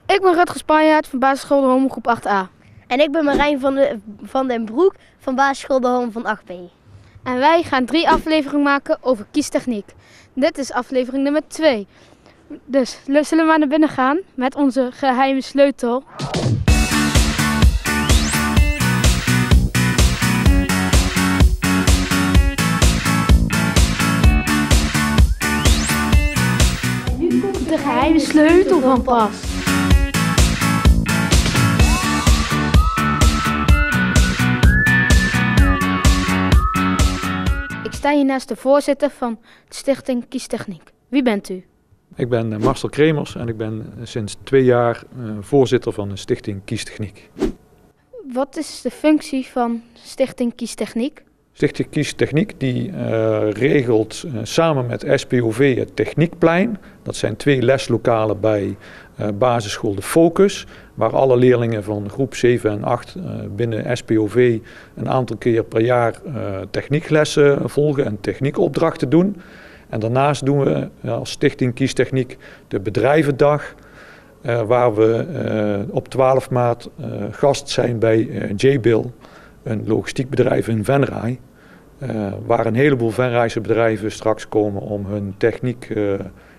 Ik ben Rutger Spanjaard van basisschool De Holm groep 8a. En ik ben Marijn van den Broek van basisschool De Holm van 8b. En wij gaan 3 afleveringen maken over kiestechniek. Dit is aflevering nummer 2. Dus zullen we maar naar binnen gaan met onze geheime sleutel. Nu komt de geheime sleutel van pas. Ik sta hier naast de voorzitter van de Stichting Kiestechniek. Wie bent u? Ik ben Marcel Kremers en ik ben sinds 2 jaar voorzitter van de Stichting Kiestechniek. Wat is de functie van Stichting Kiestechniek? Stichting Kiestechniek die regelt samen met SPOV het Techniekplein. Dat zijn 2 leslokalen bij basisschool De Focus, waar alle leerlingen van groep 7 en 8 binnen SPOV een aantal keer per jaar technieklessen volgen en techniekopdrachten doen. En daarnaast doen we als Stichting Kiestechniek de bedrijvendag, waar we op 12 maart gast zijn bij Jabil, een logistiekbedrijf in Venray, waar een heleboel Venrayse bedrijven straks komen om hun techniek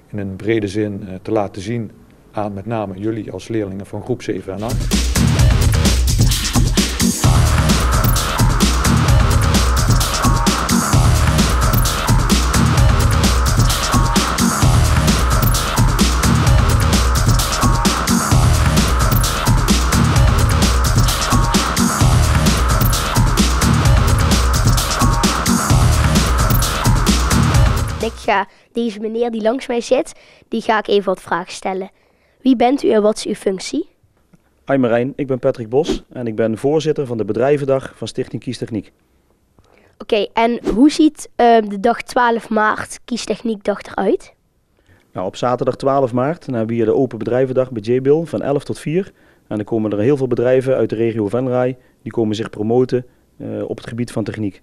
in een brede zin te laten zien aan met name jullie als leerlingen van groep 7 en 8. Ik ga deze meneer die langs mij zit, die ga ik even wat vragen stellen. Wie bent u en wat is uw functie? Hi Marijn, ik ben Patrick Bos en ik ben voorzitter van de bedrijvendag van Stichting Kiestechniek. Oké, en hoe ziet de dag 12 maart Kiestechniekdag eruit? Nou, op zaterdag 12 maart hebben we hier de open bedrijvendag bij Jabil van 11 tot 4. En dan komen er heel veel bedrijven uit de regio Venray, die komen zich promoten op het gebied van techniek.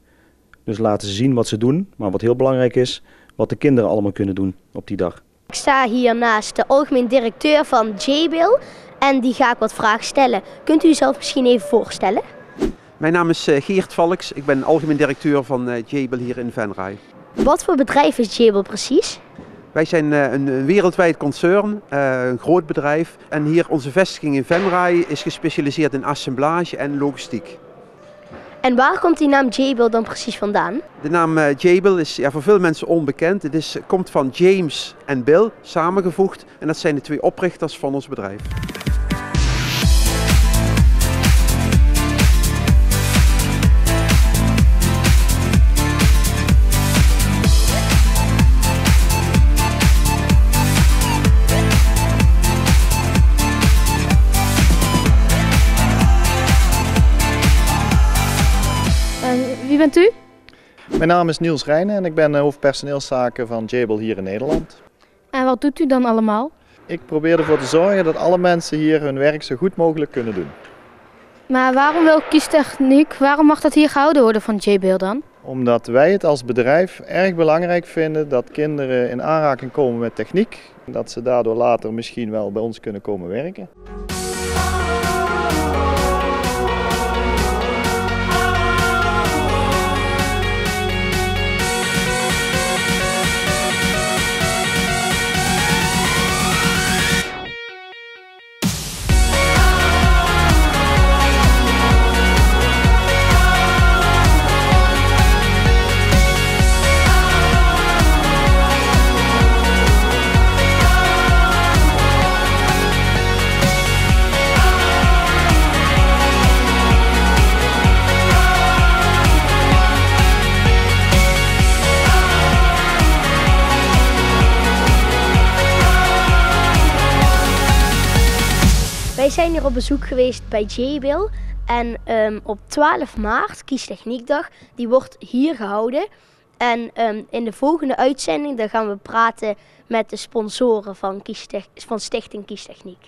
Dus laten ze zien wat ze doen, maar wat heel belangrijk is, wat de kinderen allemaal kunnen doen op die dag. Ik sta hier naast de algemeen directeur van Jabil en die ga ik wat vragen stellen. Kunt u uzelf misschien even voorstellen? Mijn naam is Geert Valks, ik ben algemeen directeur van Jabil hier in Venray. Wat voor bedrijf is Jabil precies? Wij zijn een wereldwijd concern, een groot bedrijf. En hier onze vestiging in Venray is gespecialiseerd in assemblage en logistiek. En waar komt die naam Jabil dan precies vandaan? De naam Jabil is voor veel mensen onbekend. Het komt van James en Bill, samengevoegd. En dat zijn de 2 oprichters van ons bedrijf. Wie bent u? Mijn naam is Niels Rijnen en ik ben hoofdpersoneelszaken van Jabil hier in Nederland. En wat doet u dan allemaal? Ik probeer ervoor te zorgen dat alle mensen hier hun werk zo goed mogelijk kunnen doen. Maar waarom wil Kiestechniek, waarom mag dat hier gehouden worden van Jabil dan? Omdat wij het als bedrijf erg belangrijk vinden dat kinderen in aanraking komen met techniek. Dat ze daardoor later misschien wel bij ons kunnen komen werken. Wij zijn hier op bezoek geweest bij Jabil en op 12 maart, Kiestechniekdag, die wordt hier gehouden. En in de volgende uitzending dan gaan we praten met de sponsoren van Stichting Kiestechniek.